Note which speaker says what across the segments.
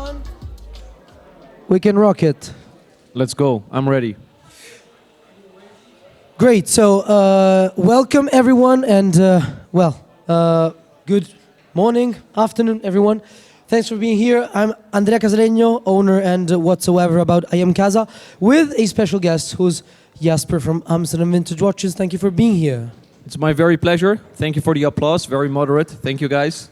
Speaker 1: on. We can rock it.
Speaker 2: Let's go. I'm ready.
Speaker 1: Great. So, welcome everyone, and good morning, afternoon, everyone. Thanks for being here. I'm Andrea Casalegno, owner and whatsoever about IIamcasa, with a special guest who's Jasper from Amsterdam Vintage Watches. Thank you for being here.
Speaker 2: It's my very pleasure. Thank you for the applause. Very moderate. Thank you, guys.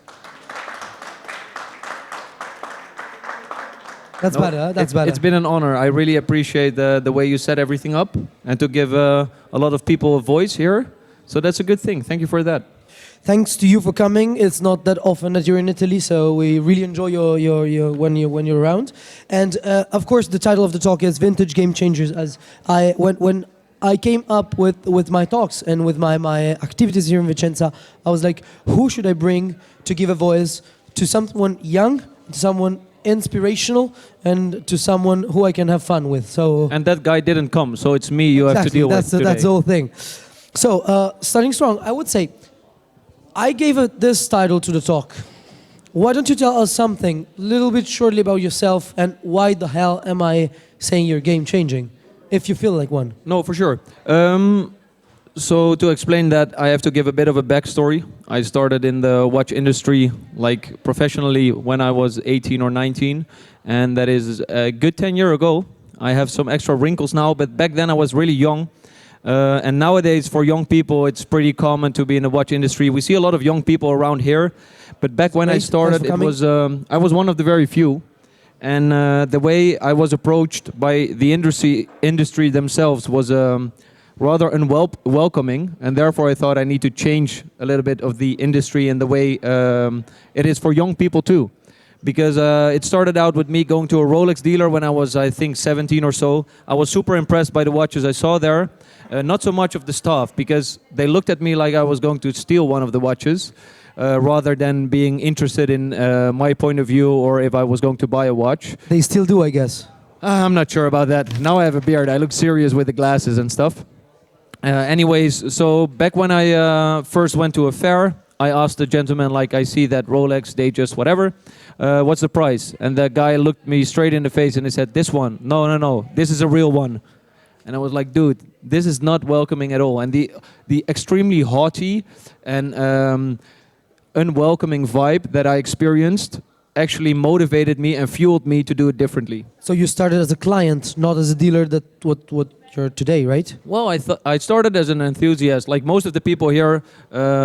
Speaker 1: That's better. That's better.
Speaker 2: It's been an honor. I really appreciate the way you set everything up and to give a lot of people a voice here. So that's a good thing. Thank you for that.
Speaker 1: Thanks to you for coming. It's not that often that you're in Italy, so we really enjoy your when you're around. And of course, the title of the talk is Vintage Game Changers. As when I came up with my talks and with my activities here in Vicenza, I was like, who should I bring to give a voice to someone young, to someone inspirational, and to someone who I can have fun with. So
Speaker 2: and that guy didn't come, so it's me you have to deal with today.
Speaker 1: That's the whole thing. So starting strong, I would say I gave this title to the talk. Why don't you tell us something a little bit shortly about yourself and why the hell am I saying you're game changing, if you feel like one?
Speaker 2: No, for sure. So to explain that, I have to give a bit of a backstory. I started in the watch industry like professionally when I was 18 or 19, and that is a good 10 years ago. I have some extra wrinkles now, but back then I was really young. And nowadays for young people, it's pretty common to be in the watch industry. We see a lot of young people around here, but back when I started, I was one of the very few. And the way I was approached by the industry themselves was rather unwelcoming, and therefore I thought I need to change a little bit of the industry and the way it is for young people too. Because it started out with me going to a Rolex dealer when I was, I think, 17 or so. I was super impressed by the watches I saw there. Not so much of the stuff, because they looked at me like I was going to steal one of the watches, rather than being interested in my point of view or if I was going to buy a watch.
Speaker 1: They still do, I guess.
Speaker 2: I'm not sure about that. Now I have a beard. I look serious with the glasses and stuff. Anyways, so back when I first went to a fair, I asked the gentleman, like, I see that Rolex, Datejust, whatever, what's the price? And the guy looked me straight in the face and he said, this one. No, this is a real one. And I was like, dude, this is not welcoming at all. And the extremely haughty and unwelcoming vibe that I experienced actually motivated me and fueled me to do it differently.
Speaker 1: So you started as a client, not as a dealer, that what you're today, right?
Speaker 2: Well, I started as an enthusiast, like most of the people here,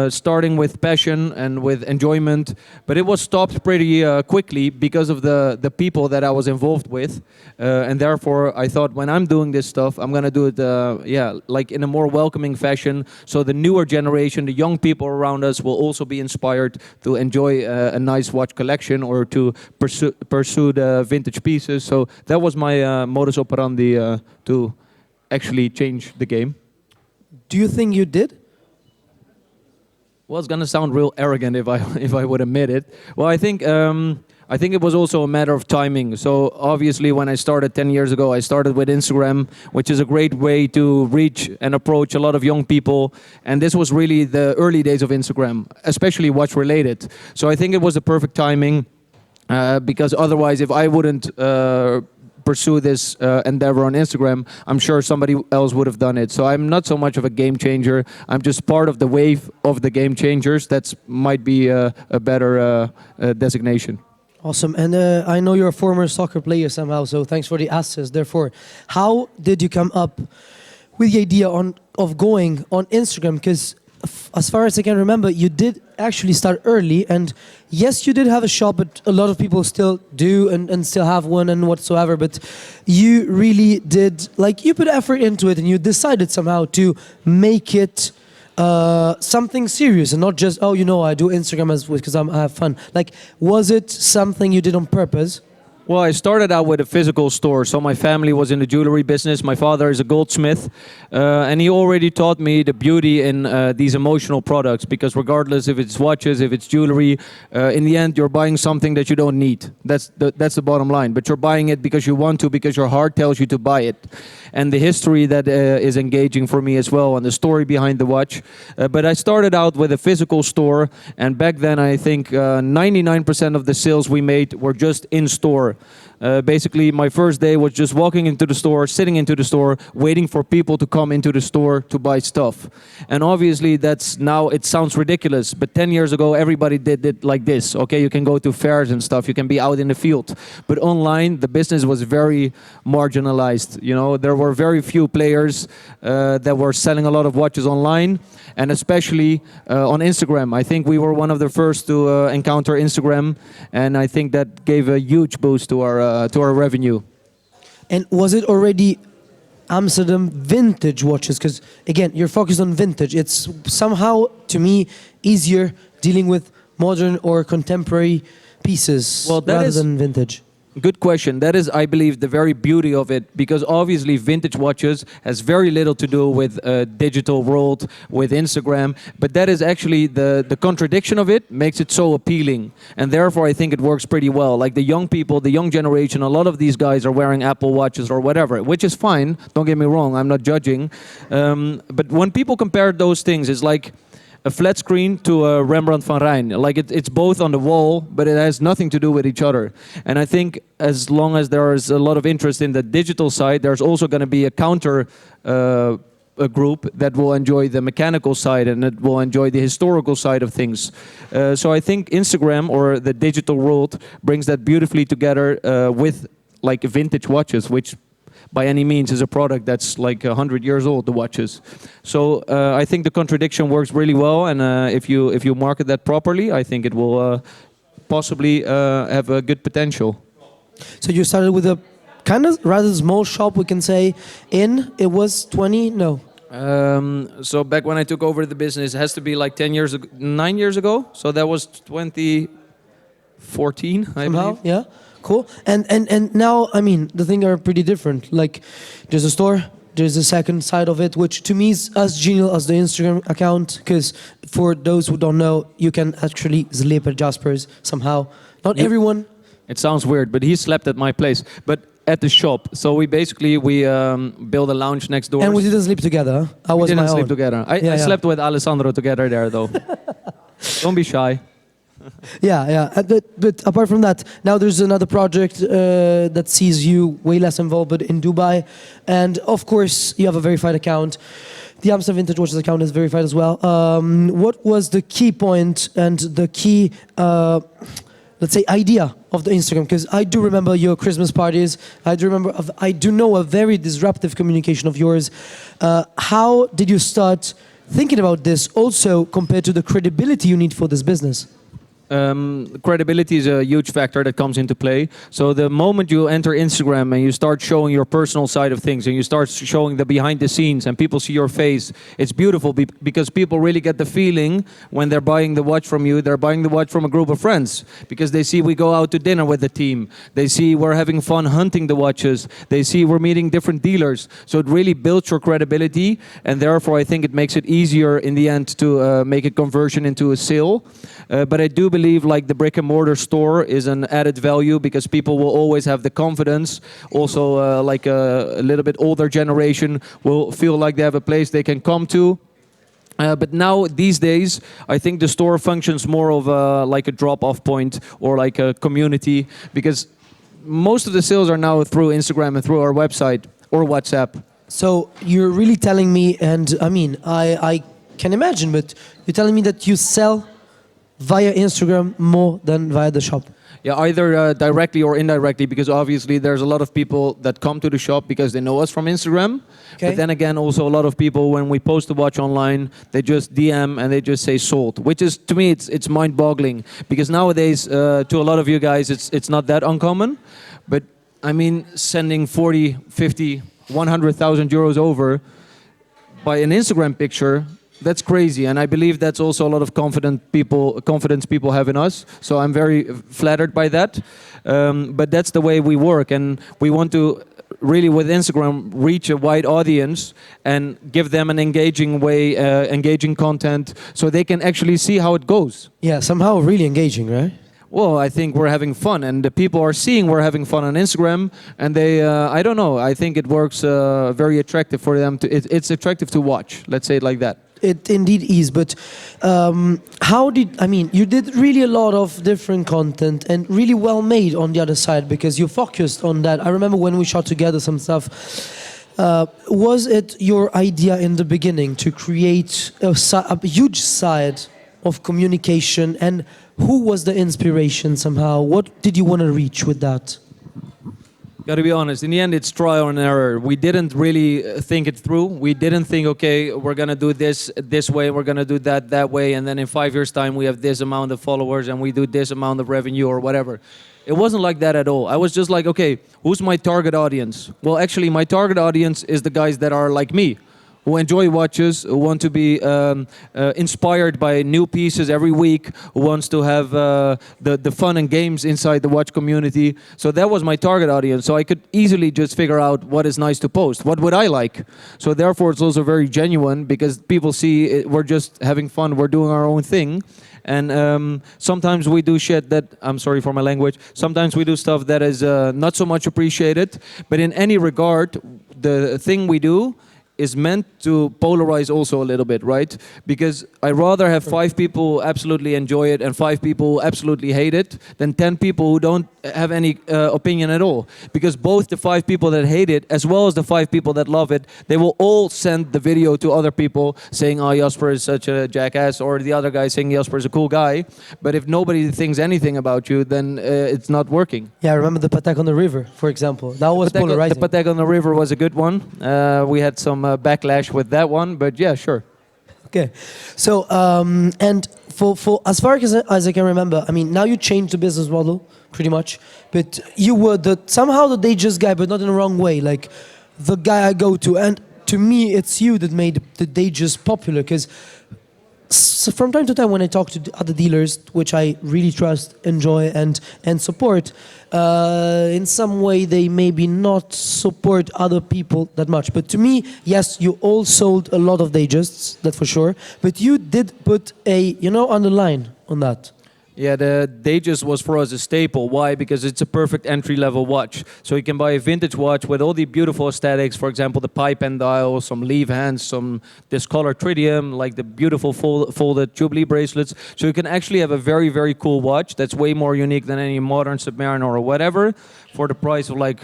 Speaker 2: starting with passion and with enjoyment, but it was stopped pretty quickly because of the people that I was involved with, and therefore I thought, when I'm doing this stuff, I'm gonna do it, like in a more welcoming fashion, so the newer generation, the young people around us, will also be inspired to enjoy a nice watch collection or to pursue the vintage pieces. So that was my modus operandi to actually change the game.
Speaker 1: Do you think you did?
Speaker 2: Well, it's gonna sound real arrogant if I would admit it. Well, I think it was also a matter of timing. So obviously, when I started 10 years ago, I started with Instagram, which is a great way to reach and approach a lot of young people. And this was really the early days of Instagram, especially watch related. So I think it was the perfect timing, because otherwise, if I wouldn't pursue this endeavor on Instagram, I'm sure somebody else would have done it. So I'm not so much of a game changer. I'm just part of the wave of the game changers. That might be a better designation.
Speaker 1: Awesome. And I know you're a former soccer player somehow, so thanks for the assist. Therefore, how did you come up with the idea of going on Instagram? Because as far as I can remember, you did actually start early, and yes, you did have a shop, but a lot of people still do and still have one and whatsoever, but you really did, like, you put effort into it and you decided somehow to make it something serious and not just, oh, I do Instagram because I have fun. Like, was it something you did on purpose?
Speaker 2: Well, I started out with a physical store. So my family was in the jewelry business. My father is a goldsmith. And he already taught me the beauty in these emotional products. Because regardless if it's watches, if it's jewelry, in the end, you're buying something that you don't need. That's the bottom line. But you're buying it because you want to, because your heart tells you to buy it. And the history that is engaging for me as well, and the story behind the watch. But I started out with a physical store. And back then, I think 99% of the sales we made were just in store. store. Basically, my first day was just walking into the store, sitting into the store, waiting for people to come into the store to buy stuff. And obviously, that's now, it sounds ridiculous, but 10 years ago, everybody did it like this. Okay, you can go to fairs and stuff, you can be out in the field. But online, the business was very marginalized. You know, there were very few players that were selling a lot of watches online, and especially on Instagram. I think we were one of the first to encounter Instagram, and I think that gave a huge boost to our revenue.
Speaker 1: And was it already Amsterdam vintage watches? Because again, you're focused on vintage. It's somehow, to me, easier dealing with modern or contemporary pieces rather than vintage.
Speaker 2: Good question. That is, I believe, the very beauty of it, because obviously vintage watches has very little to do with digital world, with Instagram, but that is actually the contradiction of it makes it so appealing, and therefore I think it works pretty well. Like the young people, the young generation, a lot of these guys are wearing Apple watches or whatever, which is fine, don't get me wrong, I'm not judging, but when people compare those things, it's like a flat screen to a Rembrandt van Rijn. Like it's both on the wall, but it has nothing to do with each other. And I think as long as there is a lot of interest in the digital side, there's also going to be a counter a group that will enjoy the mechanical side and that will enjoy the historical side of things. So I think Instagram or the digital world brings that beautifully together with like vintage watches, which by any means is a product that's like 100 years old, the watches. So I think the contradiction works really well, and if you market that properly, I think it will possibly have a good potential.
Speaker 1: So you started with a kind of rather small shop, we can say, it was 20, no.
Speaker 2: So back when I took over the business, it has to be like 10 years ago, 9 years ago. So that was 2014, I believe.
Speaker 1: Yeah. Cool. And now, I mean, the things are pretty different. Like, there's a store, there's a second side of it, which to me is as genial as the Instagram account, because for those who don't know, you can actually sleep at Jasper's somehow. Not everyone.
Speaker 2: It sounds weird, but he slept at my place. But at the shop. So we basically built a lounge next door.
Speaker 1: And we didn't sleep together.
Speaker 2: We didn't sleep together. I slept with Alessandro together there, though. Don't be shy.
Speaker 1: Yeah. But apart from that, now there's another project that sees you way less involved, but in Dubai. And of course, you have a verified account. The Amsterdam Vintage Watches account is verified as well. What was the key point and the key, let's say, idea of the Instagram? Because I do remember your Christmas parties. I do know a very disruptive communication of yours. How did you start thinking about this also compared to the credibility you need for this business?
Speaker 2: Credibility is a huge factor that comes into play. So the moment you enter Instagram and you start showing your personal side of things and you start showing the behind the scenes and people see your face, it's beautiful because people really get the feeling when they're buying the watch from you, they're buying the watch from a group of friends because they see we go out to dinner with the team. They see we're having fun hunting the watches. They see we're meeting different dealers. So it really builds your credibility, and therefore I think it makes it easier in the end to make a conversion into a sale. But I do believe like the brick and mortar store is an added value because people will always have the confidence. Also, like a little bit older generation will feel like they have a place they can come to. But now, these days, I think the store functions more of like a drop-off point or like a community, because most of the sales are now through Instagram and through our website or WhatsApp.
Speaker 1: So you're really telling me, and I mean, I can imagine, but you're telling me that you sell via Instagram more than via the shop?
Speaker 2: Yeah, either directly or indirectly, because obviously there's a lot of people that come to the shop because they know us from Instagram. Okay. But then again, also a lot of people, when we post a watch online, they just DM and they just say sold, which is, to me, it's mind-boggling. Because nowadays, to a lot of you guys, it's not that uncommon. But I mean, sending 40, 50, 100,000 euros over by an Instagram picture, that's crazy, and I believe that's also a lot of confidence people have in us. So I'm very flattered by that. But that's the way we work, and we want to really, with Instagram, reach a wide audience and give them an engaging way, engaging content, so they can actually see how it goes.
Speaker 1: Yeah, somehow really engaging, right?
Speaker 2: Well, I think we're having fun, and the people are seeing we're having fun on Instagram, and they, I don't know, I think it works very attractive for them. It's attractive to watch, let's say it like that.
Speaker 1: it indeed is. But you did really a lot of different content and really well made on the other side because you focused on that. I remember when we shot together some stuff. Was it your idea in the beginning to create a huge side of communication, and who was the inspiration somehow? What did you want to reach with that?
Speaker 2: Got to be honest, in the end it's trial and error. We didn't really think it through. We didn't think, okay, we're going to do this way, we're going to do that way, and then in 5 years' time we have this amount of followers and we do this amount of revenue or whatever. It wasn't like that at all. I was just like, okay, who's my target audience? Well, actually, my target audience is the guys that are like me, who enjoy watches, who want to be inspired by new pieces every week, who wants to have the fun and games inside the watch community. So that was my target audience. So I could easily just figure out what is nice to post. What would I like? So therefore, it's also very genuine because people see we're just having fun. We're doing our own thing. And sometimes we do shit that, I'm sorry for my language, sometimes we do stuff that is not so much appreciated. But in any regard, the thing we do is meant to polarize also a little bit, right? Because I rather have 5 people absolutely enjoy it and 5 people absolutely hate it than 10 people who don't have any opinion at all. Because both the 5 people that hate it as well as the 5 people that love it, they will all send the video to other people saying, oh, Jasper is such a jackass, or the other guy saying Jasper is a cool guy. But if nobody thinks anything about you, then it's not working.
Speaker 1: Yeah, I remember the Patek on the River, for example. That was polarizing.
Speaker 2: The Patek on the River was a good one. We had some backlash with that one, but yeah, sure.
Speaker 1: Okay, so and for as far as I can remember, I mean, now you changed the business model pretty much, but you were somehow the Datejust guy, but not in the wrong way, like the guy I go to, and to me, it's you that made the Datejust popular, because from time to time when I talk to other dealers, which I really trust, enjoy, and support, in some way they maybe not support other people that much. But to me, yes, you all sold a lot of Datejusts, that for sure. But you did put a, underline on that.
Speaker 2: Yeah, the Datejust was for us a staple. Why? Because it's a perfect entry-level watch. So you can buy a vintage watch with all the beautiful aesthetics. For example, the pipe and dial, some leaf hands, some discolored tritium, like the beautiful folded Jubilee bracelets. So you can actually have a very, very cool watch that's way more unique than any modern Submariner or whatever for the price of like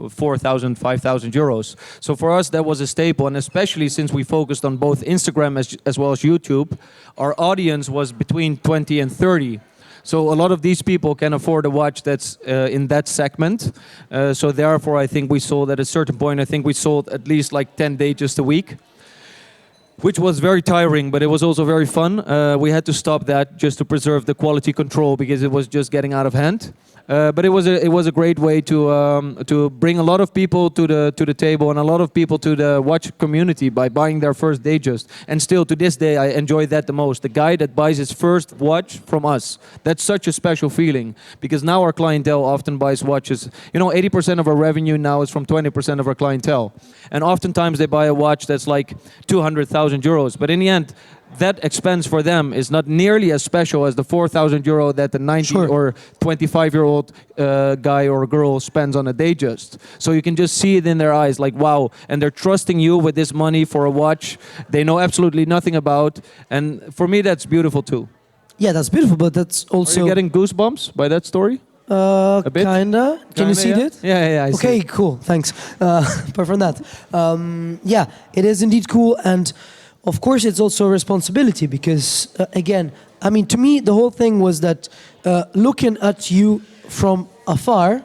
Speaker 2: 4,000, 5,000 euros. So for us, that was a staple. And especially since we focused on both Instagram as well as YouTube, our audience was between 20 and 30. So a lot of these people can afford a watch that's in that segment. So therefore, I think we sold at a certain point, I think we sold at least like 10 Datejusts a week, which was very tiring, but it was also very fun. We had to stop that just to preserve the quality control because it was just getting out of hand. But it was a great way to bring a lot of people to the table and a lot of people to the watch community by buying their first Datejust. And still to this day, I enjoy that the most. The guy that buys his first watch from us, that's such a special feeling because now our clientele often buys watches. 80% of our revenue now is from 20% of our clientele, and oftentimes they buy a watch that's like 200,000 euros. But in the end, that expense for them is not nearly as special as the 4,000 euro that the 90 or 25-year-old guy or girl spends on a Datejust. So you can just see it in their eyes, like, wow. And they're trusting you with this money for a watch they know absolutely nothing about. And for me, that's beautiful too.
Speaker 1: Yeah, that's beautiful, but that's also...
Speaker 2: Are you getting goosebumps by that story?
Speaker 1: A bit? Kinda. Can you see it?
Speaker 2: Yeah, I see.
Speaker 1: Okay, cool. Thanks. Apart from that. Yeah, it is indeed cool. And of course, it's also a responsibility because, again, I mean, to me, the whole thing was that looking at you from afar,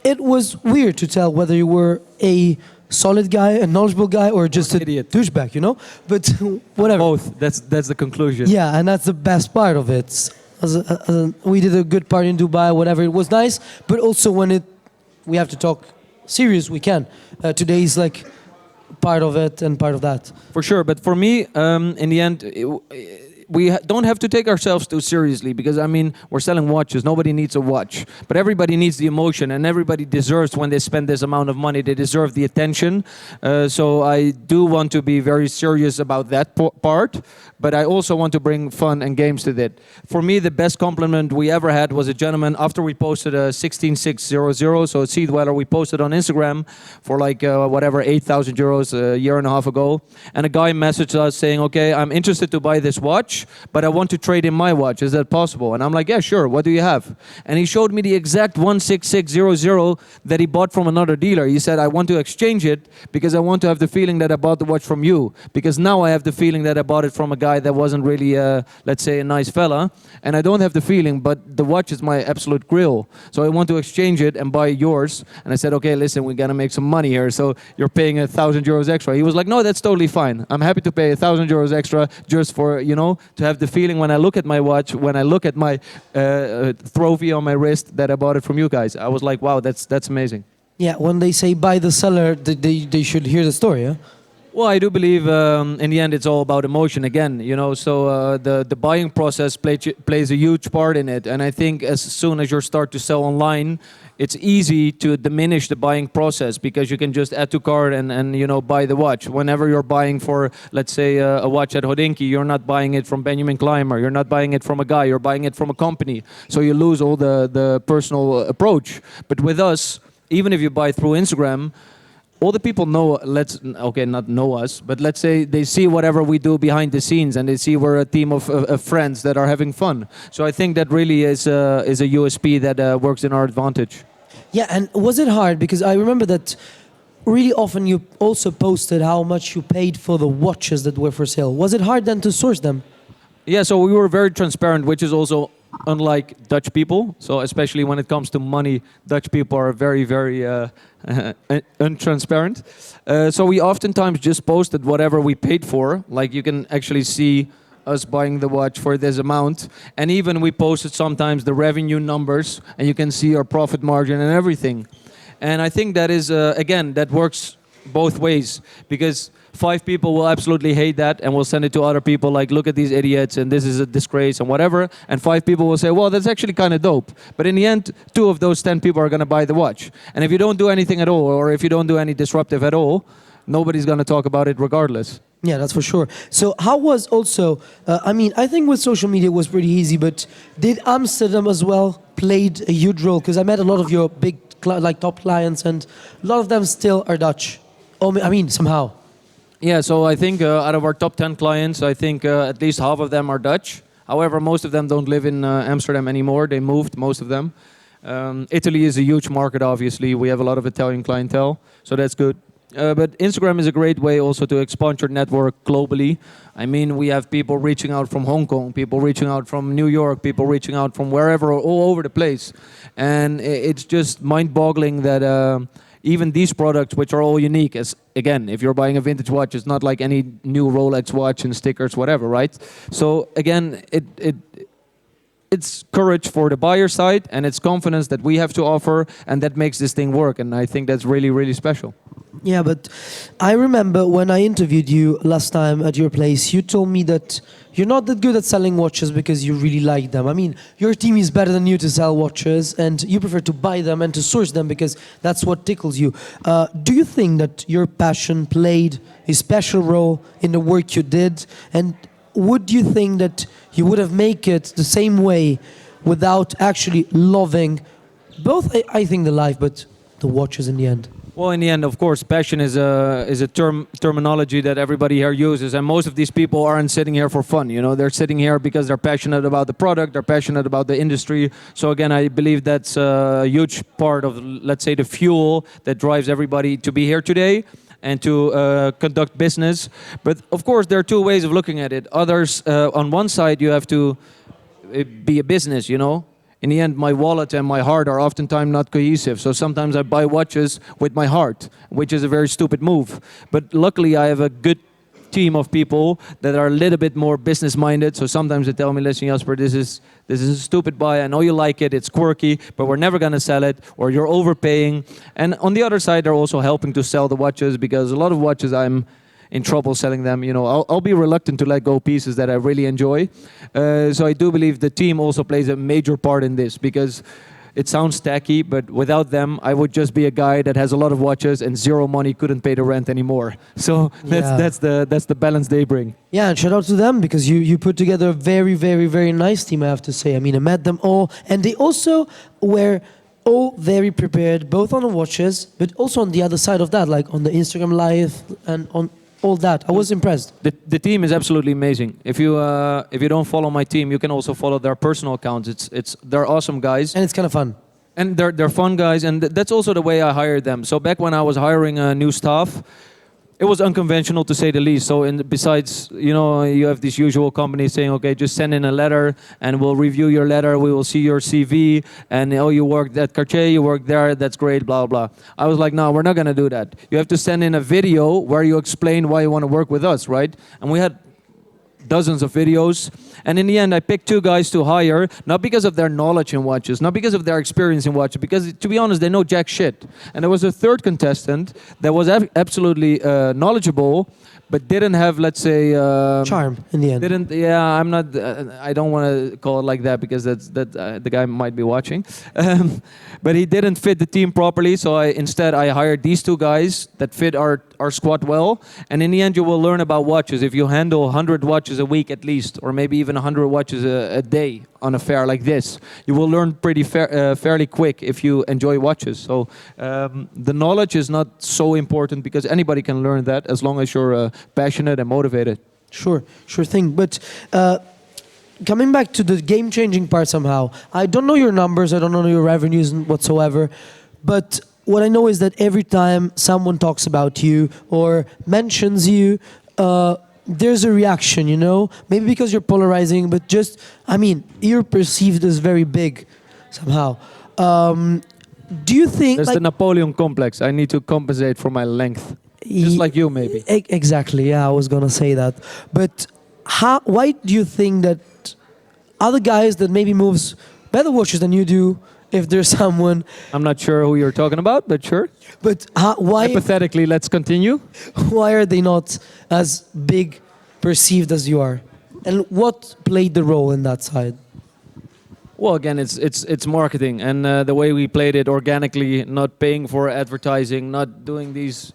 Speaker 1: it was weird to tell whether you were a solid guy, a knowledgeable guy, or just an idiot douchebag, But whatever.
Speaker 2: Both. That's the conclusion.
Speaker 1: Yeah, and that's the best part of it. We did a good party in Dubai, whatever. It was nice, but also when we have to talk serious, we can. Today is like part of it and part of that.
Speaker 2: For sure, but for me, in the end, don't have to take ourselves too seriously, because I mean, we're selling watches. Nobody needs a watch, but everybody needs the emotion, and everybody deserves, when they spend this amount of money, they deserve the attention. So I do want to be very serious about that part, but I also want to bring fun and games to that. For me, the best compliment we ever had was a gentleman after we posted a 16600, so a Sea Dweller we posted on Instagram for like whatever, 8,000 euros a year and a half ago, and a guy messaged us saying, okay, I'm interested to buy this watch, but I want to trade in my watch. Is that possible? And I'm like, yeah, sure. What do you have? And he showed me the exact 16600 that he bought from another dealer. He said, I want to exchange it because I want to have the feeling that I bought the watch from you, because now I have the feeling that I bought it from a guy that wasn't really, let's say, a nice fella, and I don't have the feeling, but the watch is my absolute grill. So I want to exchange it and buy yours. And I said, okay, listen, we gotta make some money here, so you're paying 1,000 euros extra. He was like, no, that's totally fine. I'm happy to pay 1,000 euros extra just for, you know, to have the feeling when I look at my watch, when I look at my trophy on my wrist, that I bought it from you guys. I was like, wow, that's amazing.
Speaker 1: Yeah, when they say buy the seller, they should hear the story, yeah?
Speaker 2: Well, I do believe in the end it's all about emotion again, you know, so the buying process plays a huge part in it. And I think as soon as you start to sell online, it's easy to diminish the buying process, because you can just add to cart and you know, buy the watch. Whenever you're buying for, let's say, a watch at Hodinkee, you're not buying it from Benjamin Clymer, you're not buying it from a guy, you're buying it from a company. So you lose all the personal approach. But with us, even if you buy through Instagram, all the people know, not know us, but let's say they see whatever we do behind the scenes, and they see we're a team of friends that are having fun. So I think that really is a USP that works in our advantage.
Speaker 1: Yeah, and was it hard? Because I remember that really often you also posted how much you paid for the watches that were for sale. Was it hard then to source them?
Speaker 2: Yeah, so we were very transparent, which is also unlike Dutch people. So especially when it comes to money, Dutch people are very, very untransparent. So we oftentimes just posted whatever we paid for. Like you can actually see us buying the watch for this amount. And even we posted sometimes the revenue numbers, and you can see our profit margin and everything. And I think that is, again, that works both ways, because 5 people will absolutely hate that and will send it to other people like, look at these idiots and this is a disgrace and whatever. And 5 people will say, well, that's actually kind of dope. But in the end, 2 of those 10 people are going to buy the watch. And if you don't do anything at all, or if you don't do any disruptive at all, nobody's going to talk about it regardless.
Speaker 1: Yeah, that's for sure. So how was also, I think with social media it was pretty easy, but did Amsterdam as well played a huge role? Because I met a lot of your big, top clients, and a lot of them still are Dutch. Somehow.
Speaker 2: Yeah, so I think out of our top 10 clients, I think at least half of them are Dutch. However, most of them don't live in Amsterdam anymore. They moved, most of them. Italy is a huge market, obviously. We have a lot of Italian clientele, so that's good. But Instagram is a great way also to expand your network globally. I mean, we have people reaching out from Hong Kong, people reaching out from New York, people reaching out from wherever, all over the place. And it's just mind-boggling that even these products, which are all unique, as again, if you're buying a vintage watch, it's not like any new Rolex watch and stickers, whatever, right? So again, it's courage for the buyer side, and it's confidence that we have to offer, and that makes this thing work. And I think that's really, really special.
Speaker 1: Yeah, but I remember when I interviewed you last time at your place, you told me that you're not that good at selling watches because you really like them. I mean, your team is better than you to sell watches, and you prefer to buy them and to source them because that's what tickles you. Do you think that your passion played a special role in the work you did? And would you think that you would have made it the same way without actually loving both, I think, the life, but the watches in the end?
Speaker 2: Well, in the end, of course, passion is a terminology that everybody here uses, and most of these people aren't sitting here for fun. You know, they're sitting here because they're passionate about the product, they're passionate about the industry. So again, I believe that's a huge part of, let's say, the fuel that drives everybody to be here today and to conduct business. But of course, there are 2 ways of looking at it. Others, on one side, you have to be a business, you know. In the end, my wallet and my heart are oftentimes not cohesive. So sometimes I buy watches with my heart, which is a very stupid move. But luckily, I have a good team of people that are a little bit more business-minded. So sometimes they tell me, listen, Jasper, this is a stupid buy. I know you like it. It's quirky, but we're never going to sell it, or you're overpaying. And on the other side, they're also helping to sell the watches, because a lot of watches in trouble selling them. You know, I'll be reluctant to let go pieces that I really enjoy. So I do believe the team also plays a major part in this, because it sounds tacky, but without them, I would just be a guy that has a lot of watches and zero money, couldn't pay the rent anymore. So that's the balance they bring.
Speaker 1: Yeah, and shout out to them, because you put together a very, very, very nice team, I have to say. I mean, I met them all, and they also were all very prepared, both on the watches, but also on the other side of that, like on the Instagram Live and on all that. I was impressed.
Speaker 2: The team is absolutely amazing. If you don't follow my team, you can also follow their personal accounts. They're awesome guys.
Speaker 1: And it's kind of fun.
Speaker 2: And they're fun guys, and that's also the way I hired them. So back when I was hiring new staff, it was unconventional to say the least. So besides, you know, you have these usual companies saying, okay, just send in a letter and we'll review your letter. We will see your CV, and oh, you worked at Cartier, you worked there, that's great, blah, blah. I was like, no, we're not gonna do that. You have to send in a video where you explain why you want to work with us, right? And we had dozens of videos, and in the end I picked 2 guys to hire, not because of their knowledge in watches, not because of their experience in watches, because to be honest they know jack shit. And there was a third contestant that was absolutely knowledgeable, but didn't have, let's say,
Speaker 1: charm in the end.
Speaker 2: I'm not. I don't want to call it like that, because the guy might be watching. But he didn't fit the team properly. So instead I hired these 2 guys that fit our squad well. And in the end, you will learn about watches. If you handle 100 watches a week at least, or maybe even 100 watches a day on a fair like this, you will learn pretty fairly quick if you enjoy watches. So the knowledge is not so important, because anybody can learn that as long as you're passionate and motivated.
Speaker 1: Sure thing. But coming back to the game-changing part somehow, I don't know your numbers, I don't know your revenues whatsoever, but what I know is that every time someone talks about you or mentions you, there's a reaction, you know? Maybe because you're polarizing, but just, I mean, you're perceived as very big somehow. Do you think...
Speaker 2: There's the Napoleon complex. I need to compensate for my length. Just like you, maybe.
Speaker 1: Exactly, yeah, I was gonna say that. But why do you think that other guys that maybe moves better watches than you do, if there's someone...
Speaker 2: I'm not sure who you're talking about, but sure.
Speaker 1: But why...
Speaker 2: Hypothetically, let's continue.
Speaker 1: Why are they not as big perceived as you are? And what played the role in that side?
Speaker 2: Well, again, it's marketing, and the way we played it organically, not paying for advertising, not doing these...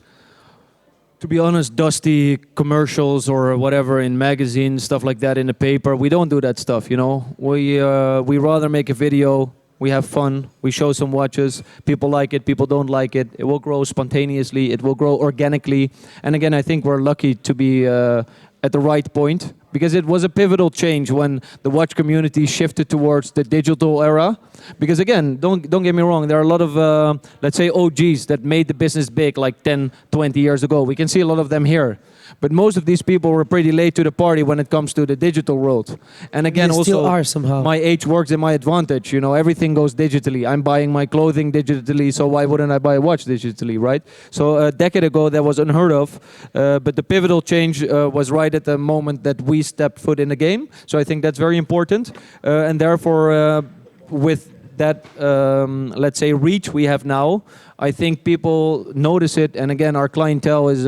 Speaker 2: To be honest, dusty commercials or whatever in magazines, stuff like that in the paper. We don't do that stuff, you know. We rather make a video, we have fun, we show some watches, people like it, people don't like it. It will grow spontaneously, it will grow organically. And again, I think we're lucky to be at the right point, because it was a pivotal change when the watch community shifted towards the digital era. Because again, don't get me wrong, there are a lot of, let's say, OGs that made the business big like 10, 20 years ago. We can see a lot of them here. But most of these people were pretty late to the party when it comes to the digital world. And again,
Speaker 1: they still are somehow.
Speaker 2: My age works in my advantage. You know, everything goes digitally. I'm buying my clothing digitally, so why wouldn't I buy a watch digitally, right? So a decade ago, that was unheard of. But the pivotal change was right at the moment that we stepped foot in the game. So I think that's very important. And therefore, with that, let's say, reach we have now, I think people notice it. And again, our clientele is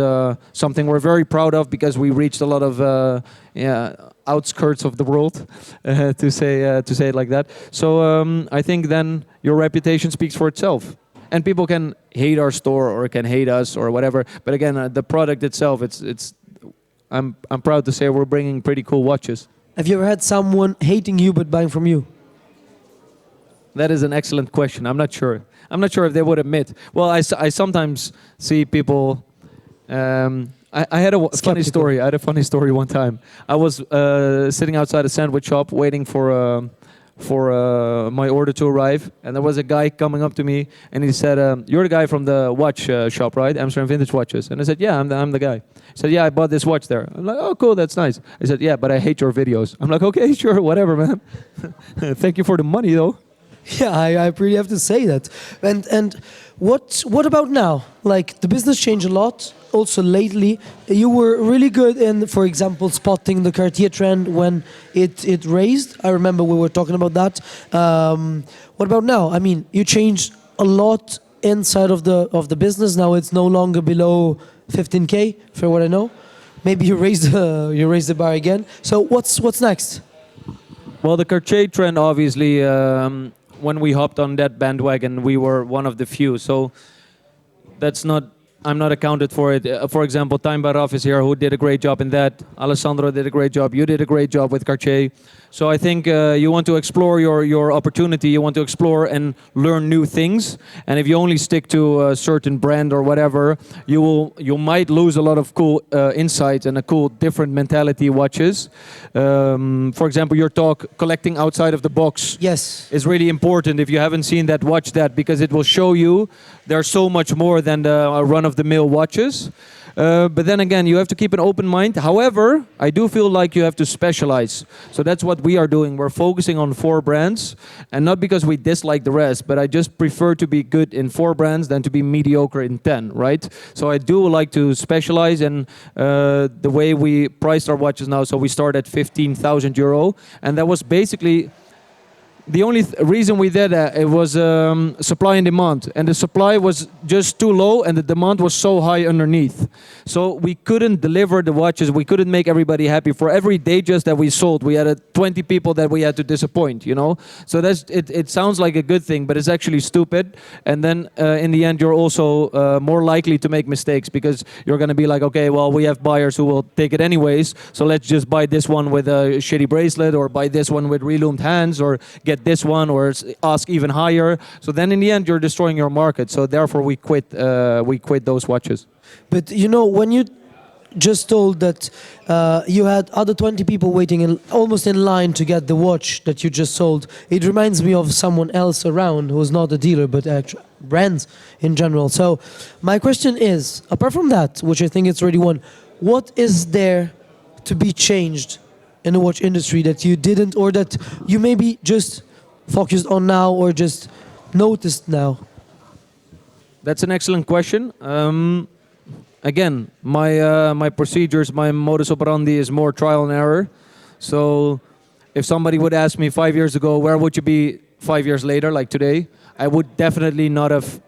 Speaker 2: something we're very proud of, because we reached a lot of outskirts of the world, to say it like that. So I think then your reputation speaks for itself. And people can hate our store or can hate us or whatever. But again, the product itself, I'm proud to say we're bringing pretty cool watches.
Speaker 1: Have you ever had someone hating you but buying from you?
Speaker 2: That is an excellent question. I'm not sure. I'm not sure if they would admit. Well, I sometimes see people... I had a funny story. I had a funny story one time. I was sitting outside a sandwich shop waiting for my order to arrive, and there was a guy coming up to me, and he said, "You're the guy from the watch shop, right? Amsterdam Vintage Watches." And I said, "Yeah, I'm the guy." He said, "Yeah, I bought this watch there." I'm like, "Oh, cool, that's nice." He said, "Yeah, but I hate your videos." I'm like, "Okay, sure, whatever, man." Thank you for the money, though.
Speaker 1: Yeah, I really have to say that. And what about now? Like, the business changed a lot. Also lately, you were really good in, for example, spotting the Cartier trend when it raised. I remember we were talking about that. What about now? I mean, you changed a lot inside of the business. Now it's no longer below 15K, for what I know. maybe you raise the bar again. So what's next?
Speaker 2: Well, the Cartier trend, obviously, when we hopped on that bandwagon, we were one of the few. So that's not, I'm not accounted for it. For example, Time Baraf is here, who did a great job in that. Alessandro did a great job. You did a great job with Cartier. So I think you want to explore your opportunity. You want to explore and learn new things. And if you only stick to a certain brand or whatever, you might lose a lot of cool insights and a cool different mentality watches. For example, your talk collecting outside of the box.
Speaker 1: Yes.
Speaker 2: Is really important. If you haven't seen that, watch that, because it will show you there's so much more than the run-of-the-mill watches. But then again, you have to keep an open mind. However, I do feel like you have to specialize. So that's what we are doing. We're focusing on 4 brands, and not because we dislike the rest, but I just prefer to be good in 4 brands than to be mediocre in 10, right? So I do like to specialize, and the way we priced our watches now, so we start at 15,000 euro, and that was basically the only reason we did that, it was supply and demand. And the supply was just too low and the demand was so high underneath. So we couldn't deliver the watches. We couldn't make everybody happy. For every Datejust that we sold, we had 20 people that we had to disappoint, you know? So that's it sounds like a good thing, but it's actually stupid. And then in the end, you're also more likely to make mistakes, because you're going to be like, okay, well, we have buyers who will take it anyways. So let's just buy this one with a shitty bracelet, or buy this one with reloomed hands, or get this one, or ask even higher. So then in the end, you're destroying your market. So therefore we quit those watches.
Speaker 1: But you know, when you just told that you had other 20 people waiting almost in line to get the watch that you just sold, it reminds me of someone else around who's not a dealer but brands in general. So my question is, apart from that, which I think it's already one, what is there to be changed in the watch industry that you didn't, or that you maybe just focused on now, or just noticed now?
Speaker 2: That's an excellent question. Again, my procedures, my modus operandi is more trial and error. So if somebody would ask me 5 years ago, where would you be 5 years later, like today, I would definitely not have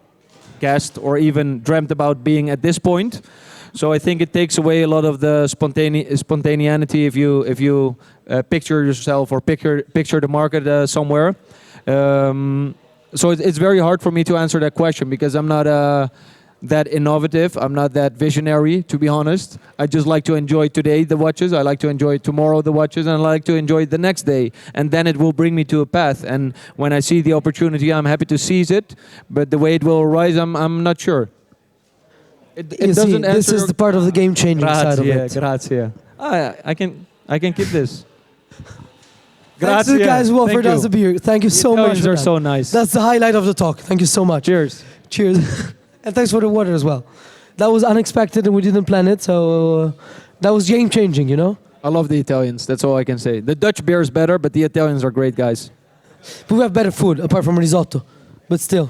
Speaker 2: guessed or even dreamt about being at this point. So I think it takes away a lot of the spontaneity if you picture yourself or picture the market somewhere. So it's very hard for me to answer that question, because I'm not that innovative. I'm not that visionary, to be honest. I just like to enjoy today the watches. I like to enjoy tomorrow the watches, and I like to enjoy the next day. And then it will bring me to a path. And when I see the opportunity, I'm happy to seize it. But the way it will arise, I'm not sure. It doesn't
Speaker 1: this is the part of the game-changing side of it.
Speaker 2: Grazie. I can keep this.
Speaker 1: Thanks to the guys who offered us a beer. Thank you so much.
Speaker 2: They're so nice.
Speaker 1: That's the highlight of the talk. Thank you so much.
Speaker 2: Cheers.
Speaker 1: Cheers. And thanks for the water as well. That was unexpected and we didn't plan it, so that was game-changing, you know?
Speaker 2: I love the Italians. That's all I can say. The Dutch beer is better, but the Italians are great guys.
Speaker 1: But we have better food, apart from risotto. But still.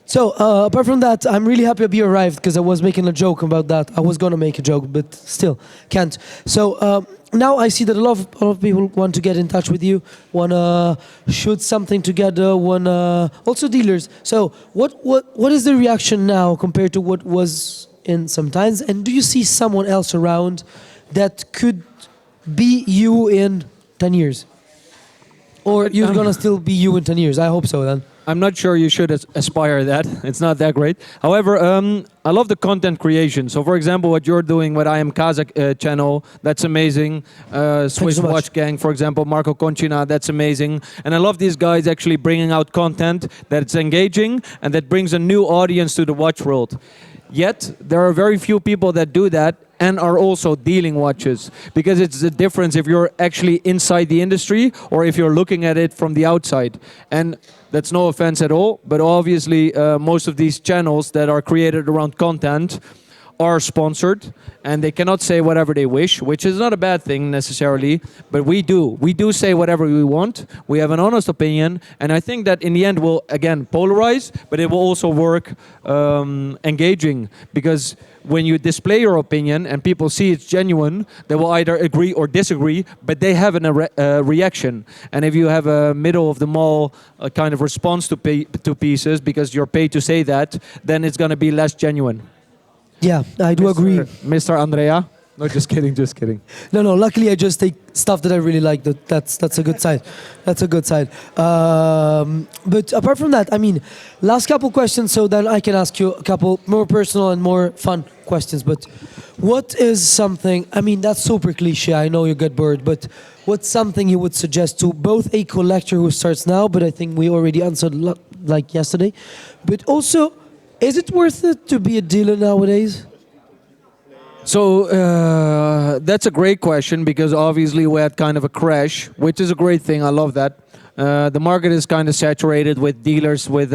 Speaker 1: So, apart from that, I'm really happy Abi arrived, because I was making a joke about that. I was going to make a joke, but still can't. So, now I see that a lot of people want to get in touch with you, want to shoot something together, also dealers. So, what is the reaction now compared to what was in some times? And do you see someone else around that could be you in 10 years? Or you're going to still be you in 10 years? I hope so then.
Speaker 2: I'm not sure you should aspire that. It's not that great. However, I love the content creation. So, for example, what you're doing with IIamcasa channel, that's amazing. Swiss
Speaker 1: so
Speaker 2: Watch Gang, for example, Marco Concina, that's amazing. And I love these guys actually bringing out content that's engaging and that brings a new audience to the watch world. Yet, there are very few people that do that and are also dealing watches, because it's the difference if you're actually inside the industry or if you're looking at it from the outside. And that's no offense at all, but obviously most of these channels that are created around content are sponsored, and they cannot say whatever they wish, which is not a bad thing necessarily, but we do say whatever we want. We have an honest opinion, and I think that in the end will again polarize, but it will also work engaging, because when you display your opinion and people see it's genuine, they will either agree or disagree, but they have a reaction. And if you have a middle of the mall kind of response to pieces because you're paid to say that, then it's going to be less genuine.
Speaker 1: Yeah, I do agree.
Speaker 2: Mr. Andrea? No, just kidding, just kidding.
Speaker 1: No. Luckily, I just take stuff that I really like. That's a good side. That's a good side. But apart from that, I mean, last couple questions, so then I can ask you a couple more personal and more fun questions. But what is something? I mean, that's super cliche. I know you're a good bird, but what's something you would suggest to both a collector who starts now, but I think we already answered like yesterday, but also, is it worth it to be a dealer nowadays?
Speaker 2: So that's a great question because obviously we had kind of a crash, which is a great thing. I love that. The market is kind of saturated with dealers with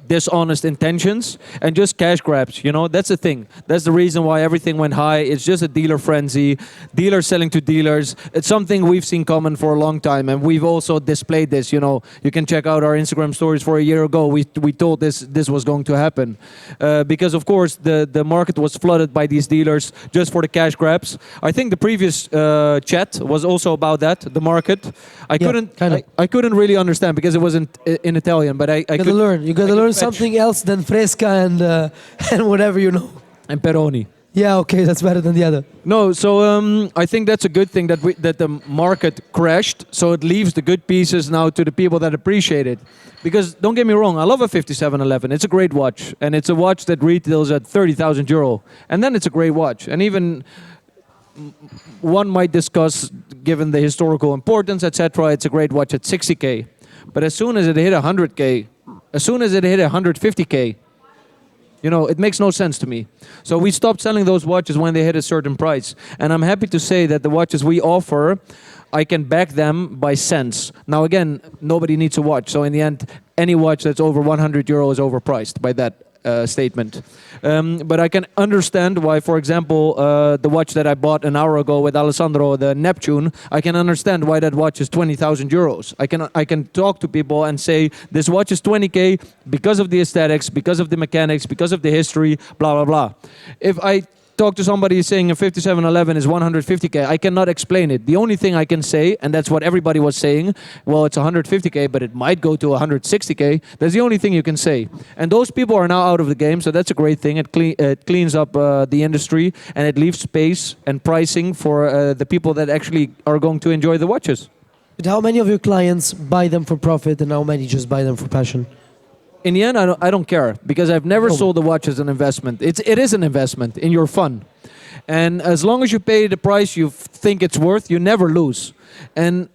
Speaker 2: dishonest intentions and just cash grabs. You know, that's the thing. That's the reason why everything went high. It's just a dealer frenzy, dealers selling to dealers. It's something we've seen common for a long time, and we've also displayed this. You know, you can check out our Instagram stories for a year ago. We told this was going to happen because, of course, the market was flooded by these dealers just for the cash grabs. I think the previous chat was also about that. The market. I couldn't really understand because it wasn't in Italian, but I
Speaker 1: gotta learn. You gotta learn something else than fresca and whatever you know.
Speaker 2: And Peroni.
Speaker 1: Yeah, okay, that's better than the other.
Speaker 2: No, so I think that's a good thing that the market crashed, so it leaves the good pieces now to the people that appreciate it. Because don't get me wrong, I love a 5711. It's a great watch, and it's a watch that retails at 30,000 euro, and then it's a great watch. And even one might discuss, given the historical importance, etc., it's a great watch at 60k. But as soon as it hit 100k, as soon as it hit 150k, you know, it makes no sense to me. So we stopped selling those watches when they hit a certain price. And I'm happy to say that the watches we offer, I can back them by cents. Now again, nobody needs a watch. So in the end, any watch that's over 100 euro is overpriced by that statement. But I can understand why, for example, the watch that I bought an hour ago with Alessandro, the Neptune, I can understand why that watch is 20,000 euros. I can talk to people and say, this watch is 20k because of the aesthetics, because of the mechanics, because of the history, blah, blah, blah. If I talk to somebody saying a 5711 is 150k, I cannot explain it. The only thing I can say, and that's what everybody was saying, well, it's 150k, but it might go to 160k. That's the only thing you can say. And those people are now out of the game, so that's a great thing. It cleans up the industry, and it leaves space and pricing for the people that actually are going to enjoy the watches.
Speaker 1: But how many of your clients buy them for profit, and how many just buy them for passion?
Speaker 2: In the end, I don't care because I've never sold a watch as an investment. It is an investment in your fun. And as long as you pay the price you think it's worth, you never lose. And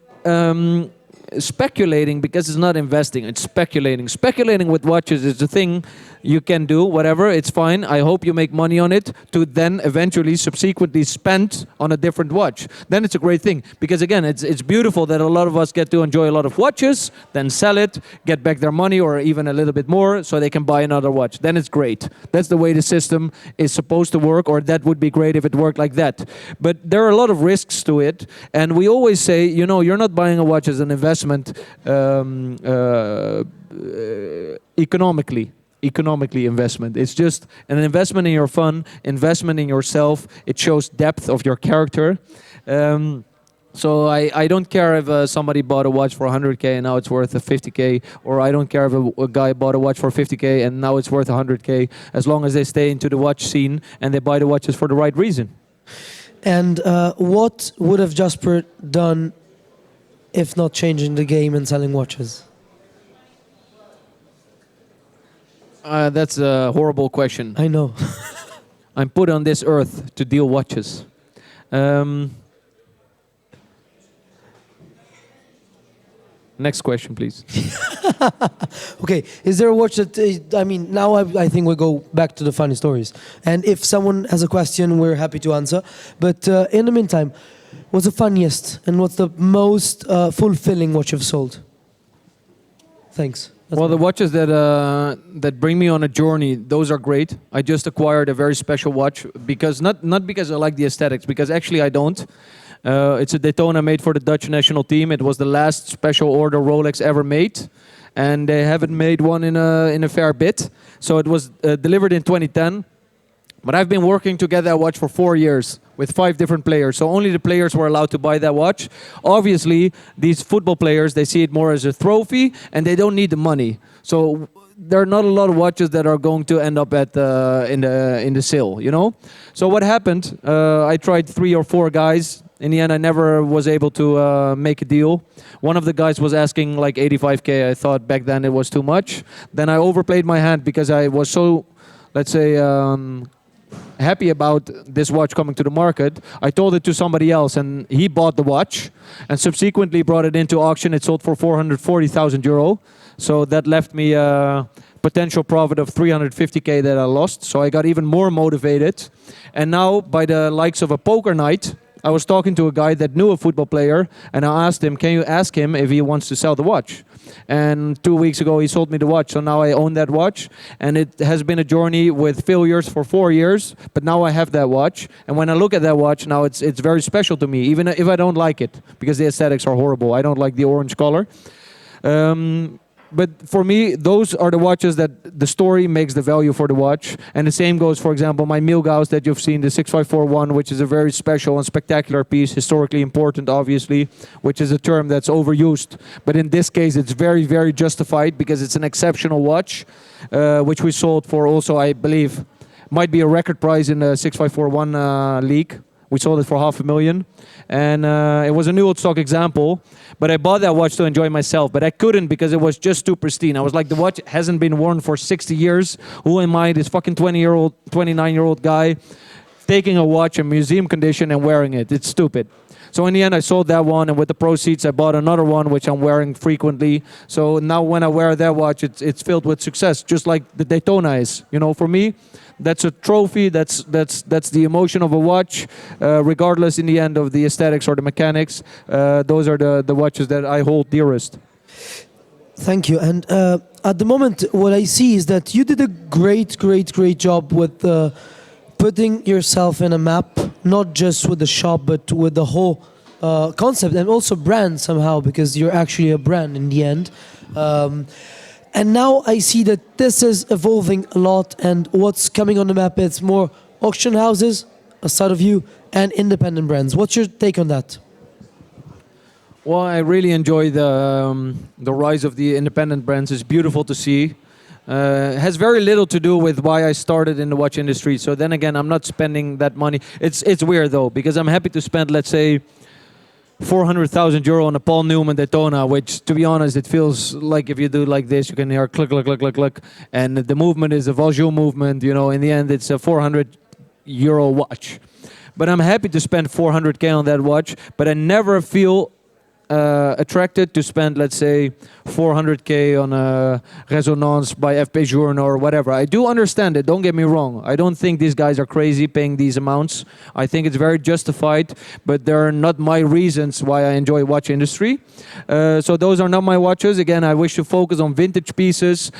Speaker 2: speculating, because it's not investing, it's speculating. Speculating with watches is a thing you can do, whatever, it's fine. I hope you make money on it to then eventually subsequently spend on a different watch. Then it's a great thing. Because again, it's beautiful that a lot of us get to enjoy a lot of watches, then sell it, get back their money or even a little bit more so they can buy another watch. Then it's great. That's the way the system is supposed to work, or that would be great if it worked like that. But there are a lot of risks to it. And we always say, you know, you're not buying a watch as an investment economically investment. It's just an investment in your fun, investment in yourself. It shows depth of your character. So I don't care if somebody bought a watch for 100k and now it's worth 50k, or I don't care if a guy bought a watch for 50k and now it's worth 100k, as long as they stay into the watch scene and they buy the watches for the right reason.
Speaker 1: And what would have Jasper done if not changing the game and selling watches?
Speaker 2: That's a horrible question.
Speaker 1: I know.
Speaker 2: I'm put on this earth to deal watches. Next question, please.
Speaker 1: Okay, is there a watch that, I mean, now I think we'll go back to the funny stories. And if someone has a question, we're happy to answer. But in the meantime, what's the funniest and what's the most fulfilling watch you've sold? Thanks.
Speaker 2: Well, the watches that bring me on a journey, those are great. I just acquired a very special watch because not because I like the aesthetics, because actually I don't. It's a Daytona made for the Dutch national team. It was the last special order Rolex ever made, and they haven't made one in a fair bit. So it was delivered in 2010. But I've been working to get that watch for 4 years with 5 different players. So only the players were allowed to buy that watch. Obviously, these football players, they see it more as a trophy and they don't need the money. So there are not a lot of watches that are going to end up at in the sale, you know. So what happened? I tried 3 or 4 guys. In the end, I never was able to make a deal. One of the guys was asking like 85K. I thought back then it was too much. Then I overplayed my hand because I was so, let's say, happy about this watch coming to the market. I told it to somebody else, and he bought the watch, and subsequently brought it into auction. It sold for 440,000 euro. So that left me a potential profit of 350K that I lost. So I got even more motivated. And now, by the likes of a poker night, I was talking to a guy that knew a football player, and I asked him, can you ask him if he wants to sell the watch? And 2 weeks ago, he sold me the watch, so now I own that watch. And it has been a journey with failures for 4 years, but now I have that watch. And when I look at that watch, now it's very special to me, even if I don't like it, because the aesthetics are horrible. I don't like the orange color. But for me, those are the watches that the story makes the value for the watch. And the same goes, for example, my Milgauss that you've seen, the 6541, which is a very special and spectacular piece, historically important, obviously, which is a term that's overused. But in this case, it's very, very justified because it's an exceptional watch, which we sold for also, I believe, might be a record price in the 6541 league. We sold it for 500,000, and it was a new old stock example. But I bought that watch to enjoy myself, but I couldn't because it was just too pristine. I was like, the watch hasn't been worn for 60 years. Who am I, this fucking 20-year-old, 29-year-old guy, taking a watch in museum condition and wearing it? It's stupid. So in the end, I sold that one, and with the proceeds, I bought another one, which I'm wearing frequently. So now when I wear that watch, it's filled with success, just like the Daytona is. You know, for me, that's a trophy. That's the emotion of a watch, regardless in the end of the aesthetics or the mechanics. Those are the watches that I hold dearest.
Speaker 1: Thank you. And at the moment, what I see is that you did a great job with putting yourself in a map, not just with the shop, but with the whole concept and also brand somehow, because you're actually a brand in the end. And now I see that this is evolving a lot, and what's coming on the map, it's more auction houses, aside of you, and independent brands. What's your take on that?
Speaker 2: Well, I really enjoy the rise of the independent brands. It's beautiful to see. It has very little to do with why I started in the watch industry. So then again, I'm not spending that money. It's weird though, because I'm happy to spend, let's say, 400,000 euro on a Paul Newman Daytona, which, to be honest, it feels like if you do like this, you can hear click, click, click, click, click. And the movement is a Valjoux movement. You know, in the end, it's a 400 euro watch. But I'm happy to spend 400K on that watch, but I never feel attracted to spend, let's say, 400K on a Resonance by FP Journe or whatever. I do understand it, don't get me wrong. I don't think these guys are crazy paying these amounts. I think it's very justified, but they're not my reasons why I enjoy watch industry. So those are not my watches. Again, I wish to focus on vintage pieces,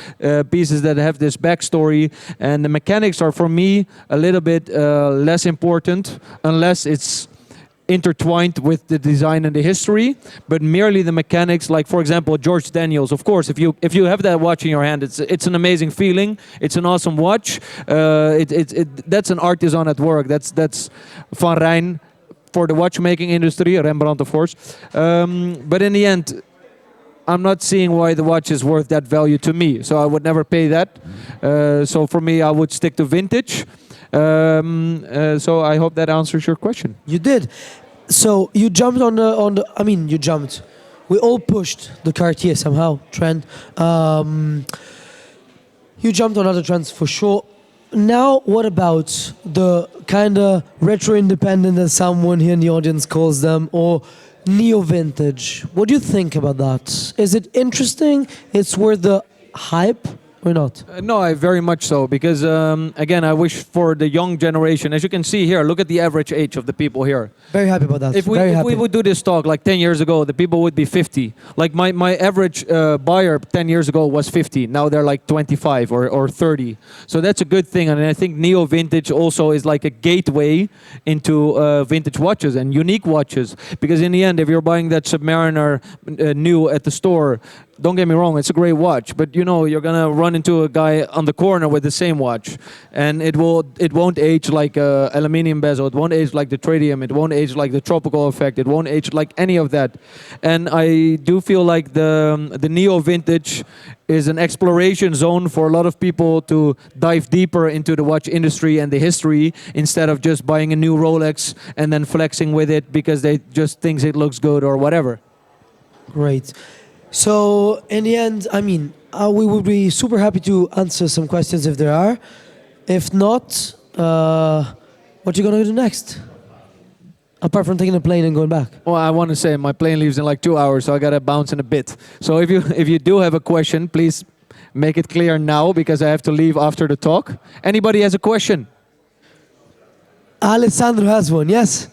Speaker 2: pieces that have this backstory, and the mechanics are, for me, a little bit less important, unless it's intertwined with the design and the history, but merely the mechanics. Like, for example, George Daniels. Of course, if you have that watch in your hand, it's an amazing feeling. It's an awesome watch. That's an artisan at work. That's Van Rijn for the watchmaking industry. Rembrandt, of course. But in the end, I'm not seeing why the watch is worth that value to me. So I would never pay that. So for me, I would stick to vintage. So I hope that answers your question.
Speaker 1: You did. So you jumped on the. I mean, you jumped. We all pushed the Cartier somehow trend. You jumped on other trends for sure. Now, what about the kind of retro independent, as someone here in the audience calls them, or neo vintage? What do you think about that? Is it interesting? It's worth the hype? Or not?
Speaker 2: No, I very much so, because again, I wish for the young generation. As you can see here, look at the average age of the people here.
Speaker 1: Very happy about that.
Speaker 2: If we would do this talk like 10 years ago, the people would be 50. Like my average buyer 10 years ago was 50. Now they're like 25 or 30. So that's a good thing. And I think neo vintage also is like a gateway into vintage watches and unique watches. Because in the end, if you're buying that Submariner new at the store, don't get me wrong, it's a great watch, but you know you're gonna run into a guy on the corner with the same watch, and it won't age like aluminium bezel, it won't age like the tritium, it won't age like the tropical effect, it won't age like any of that. And I do feel like the neo vintage is an exploration zone for a lot of people to dive deeper into the watch industry and the history, instead of just buying a new Rolex and then flexing with it because they just think it looks good or whatever.
Speaker 1: Great. So in the end, I mean, we would be super happy to answer some questions if there are. If not, what you gonna do next? Apart from taking a plane and going back.
Speaker 2: Well, I want to say my plane leaves in like 2 hours, so I gotta bounce in a bit. So if you do have a question, please make it clear now because I have to leave after the talk. Anybody has a question?
Speaker 1: Alessandro has one. Yes.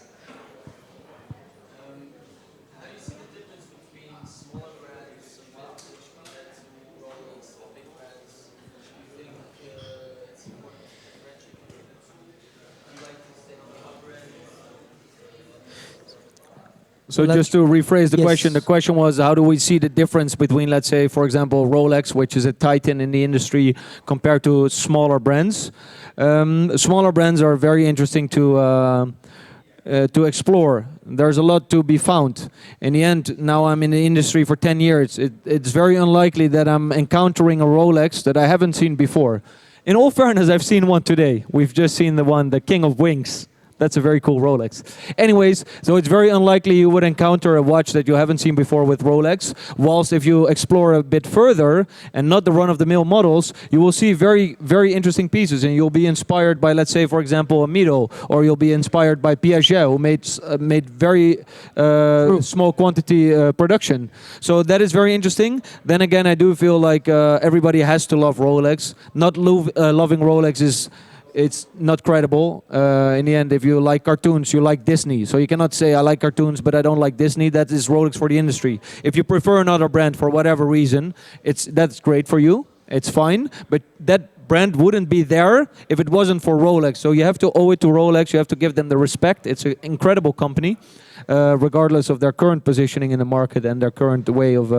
Speaker 2: So just to rephrase the
Speaker 1: Yes.
Speaker 2: question, the question was, how do we see the difference between, let's say, for example, Rolex, which is a titan in the industry, compared to smaller brands? Smaller brands are very interesting to explore. There's a lot to be found. In the end, now I'm in the industry for 10 years. It's very unlikely that I'm encountering a Rolex that I haven't seen before. In all fairness, I've seen one today. We've just seen the one, the King of Wings. That's a very cool Rolex. Anyways, so it's very unlikely you would encounter a watch that you haven't seen before with Rolex. Whilst if you explore a bit further and not the run-of-the-mill models, you will see very, very interesting pieces, and you'll be inspired by, let's say, for example, a Miro, or you'll be inspired by Piaget, who made very small quantity production. So that is very interesting. Then again, I do feel like everybody has to love Rolex. Not loving Rolex is... It's not credible. In the end, if you like cartoons, you like Disney. So you cannot say, I like cartoons, but I don't like Disney. That is Rolex for the industry. If you prefer another brand for whatever reason, that's great for you. It's fine. But that brand wouldn't be there if it wasn't for Rolex. So you have to owe it to Rolex. You have to give them the respect. It's an incredible company, regardless of their current positioning in the market and their current way of,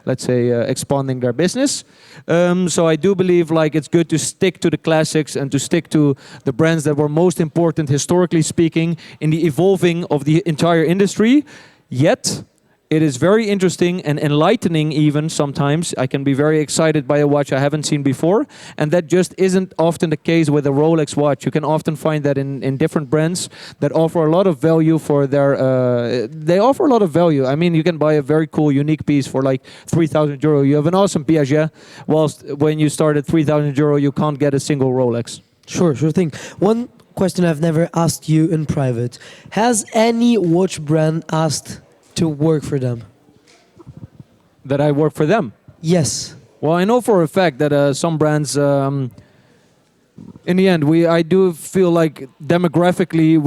Speaker 2: let's say, expanding their business. So I do believe like it's good to stick to the classics and to stick to the brands that were most important, historically speaking, in the evolving of the entire industry. Yet, it is very interesting and enlightening even sometimes. I can be very excited by a watch I haven't seen before. And that just isn't often the case with a Rolex watch. You can often find that in different brands that offer a lot of value for their... they offer a lot of value. I mean, you can buy a very cool, unique piece for like 3,000 euro. You have an awesome Piaget. Whilst when you start at 3,000 euro, you can't get a single Rolex.
Speaker 1: Sure thing. One question I've never asked you in private. Has any watch brand asked to work for them?
Speaker 2: That I work for them?
Speaker 1: Yes.
Speaker 2: Well, I know for a fact that some brands, in the end, I do feel like demographically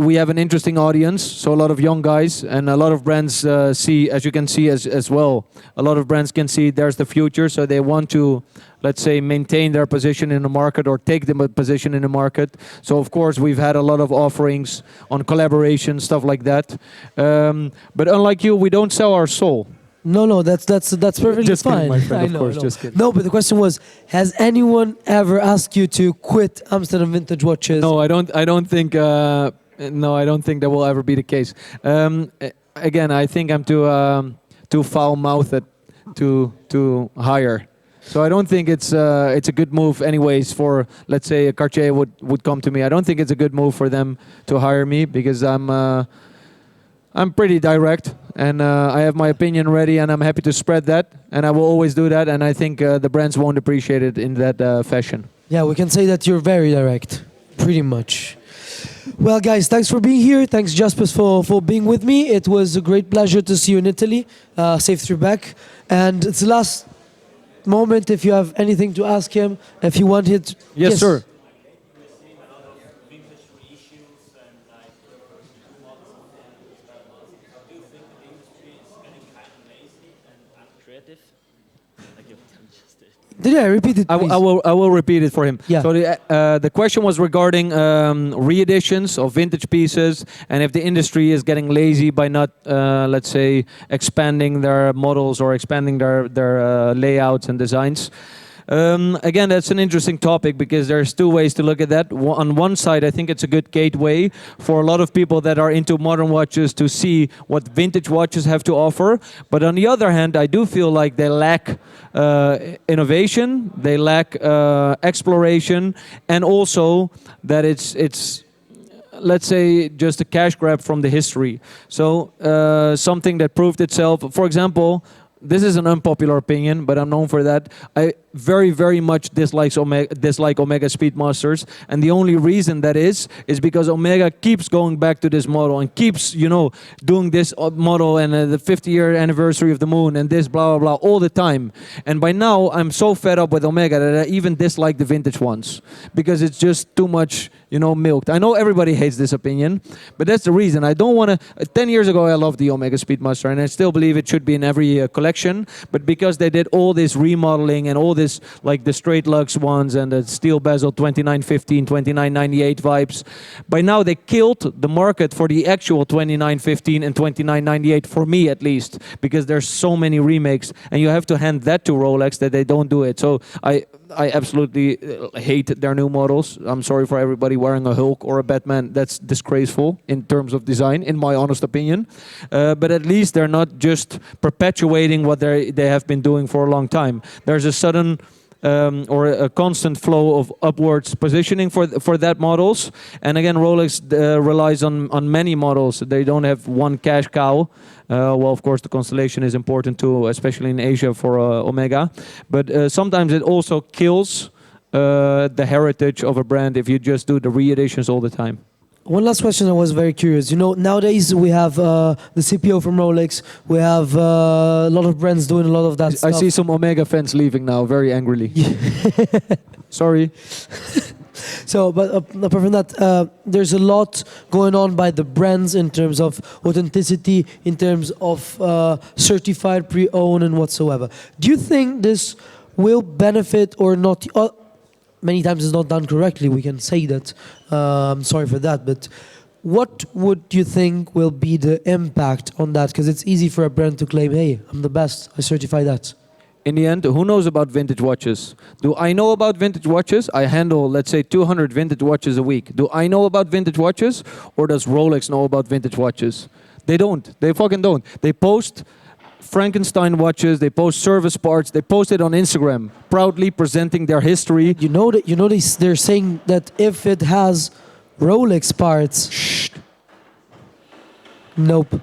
Speaker 2: we have an interesting audience. So a lot of young guys and a lot of brands see, as you can see as well, a lot of brands can see there's the future. So they want to, let's say, maintain their position in the market or take them a position in the market. So of course we've had a lot of offerings on collaboration, stuff like that. But unlike you, we don't sell our soul.
Speaker 1: No, that's perfectly
Speaker 2: Just
Speaker 1: fine.
Speaker 2: kidding, my friend,
Speaker 1: I
Speaker 2: of
Speaker 1: know,
Speaker 2: course,
Speaker 1: I know.
Speaker 2: just kidding.
Speaker 1: No, but the question was, has anyone ever asked you to quit Amsterdam Vintage Watches?
Speaker 2: No, I don't think. No, I don't think that will ever be the case. Again, I think I'm too foul-mouthed to hire. So I don't think it's a good move, anyways. For, let's say, a Cartier would come to me. I don't think it's a good move for them to hire me because I'm pretty direct and I have my opinion ready and I'm happy to spread that and I will always do that. And I think the brands won't appreciate it in that fashion.
Speaker 1: Yeah, we can say that you're very direct, pretty much. Well, guys, thanks for being here. Thanks, Jasper, for being with me. It was a great pleasure to see you in Italy. Safe trip back. And it's the last moment if you have anything to ask him, if you want it.
Speaker 2: Yes, sir.
Speaker 1: Yeah, repeat it, please.
Speaker 2: I will repeat it for him.
Speaker 1: Yeah.
Speaker 2: So the question was regarding re-editions of vintage pieces, and if the industry is getting lazy by not, let's say, expanding their models or expanding their layouts and designs. Again, that's an interesting topic because there's two ways to look at that. On one side, I think it's a good gateway for a lot of people that are into modern watches to see what vintage watches have to offer. But on the other hand, I do feel like they lack innovation, they lack exploration, and also that it's let's say just a cash grab from the history. So something that proved itself, for example. This is an unpopular opinion, but I'm known for that. I very, very much dislike Omega Speedmasters, and the only reason that is because Omega keeps going back to this model and keeps, doing this model and the 50-year anniversary of the moon and this blah blah blah all the time. And by now, I'm so fed up with Omega that I even dislike the vintage ones because it's just too much, milked. I know everybody hates this opinion, but that's the reason. I don't want to. 10 years ago, I loved the Omega Speedmaster, and I still believe it should be in every collection. But because they did all this remodeling and all this, like the straight lux ones and the steel bezel 2915, 2998 vibes, by now they killed the market for the actual 2915 and 2998, for me at least, because there's so many remakes, and you have to hand that to Rolex that they don't do it. So I absolutely hate their new models. I'm sorry for everybody wearing a Hulk or a Batman. That's disgraceful in terms of design, in my honest opinion. But at least they're not just perpetuating what they have been doing for a long time. There's a sudden or a constant flow of upwards positioning for that models. And again, Rolex relies on many models. They don't have one cash cow. Well, of course, the Constellation is important too, especially in Asia for Omega. But sometimes it also kills the heritage of a brand if you just do the re-editions all the time.
Speaker 1: One last question. I was very curious. Nowadays we have the CPO from Rolex. We have a lot of brands doing a lot of that stuff.
Speaker 2: I see some Omega fans leaving now, very angrily. Sorry.
Speaker 1: So, but apart from that, there's a lot going on by the brands in terms of authenticity, in terms of certified pre-owned and whatsoever. Do you think this will benefit or not? Many times it's not done correctly. We can say that. I'm sorry for that. But what would you think will be the impact on that? Because it's easy for a brand to claim, hey, I'm the best. I certify that.
Speaker 2: In the end, who knows about vintage watches? Do I know about vintage watches? I handle, let's say, 200 vintage watches a week. Do I know about vintage watches? Or does Rolex know about vintage watches? They don't. They fucking don't. They post Frankenstein watches, they post service parts, they post it on Instagram, proudly presenting their history.
Speaker 1: They're saying that if it has Rolex parts...
Speaker 2: Shh.
Speaker 1: Nope.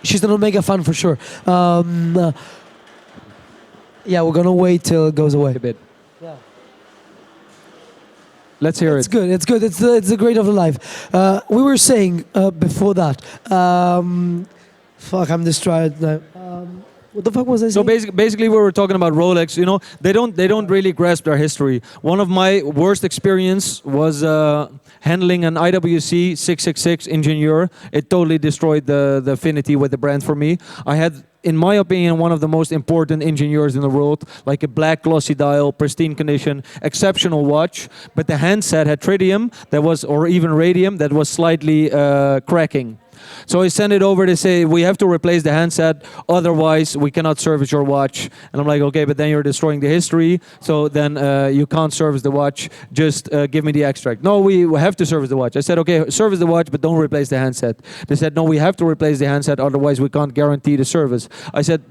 Speaker 1: She's an Omega fan for sure. Yeah, we're gonna wait till it goes away.
Speaker 2: A bit.
Speaker 1: Yeah.
Speaker 2: Let's hear
Speaker 1: It's
Speaker 2: it.
Speaker 1: good. It's good. It's the great of the life. We were saying before that. Fuck, I'm distracted now. What the fuck was I saying?
Speaker 2: So basically, we were talking about Rolex. They don't really grasp their history. One of my worst experience was handling an IWC 666 Ingenieur. It totally destroyed the affinity with the brand for me. I had, in my opinion, one of the most important Ingenieurs in the world, like a black glossy dial, pristine condition, exceptional watch. But the handset had tritium that was, or even radium, that was slightly cracking. So I sent it over. They say, we have to replace the handset, otherwise we cannot service your watch. And I'm like, okay, but then you're destroying the history, so then you can't service the watch. Just give me the extract. No, we have to service the watch. I said, okay, service the watch, but don't replace the handset. They said, no, we have to replace the handset, otherwise we can't guarantee the service. I said,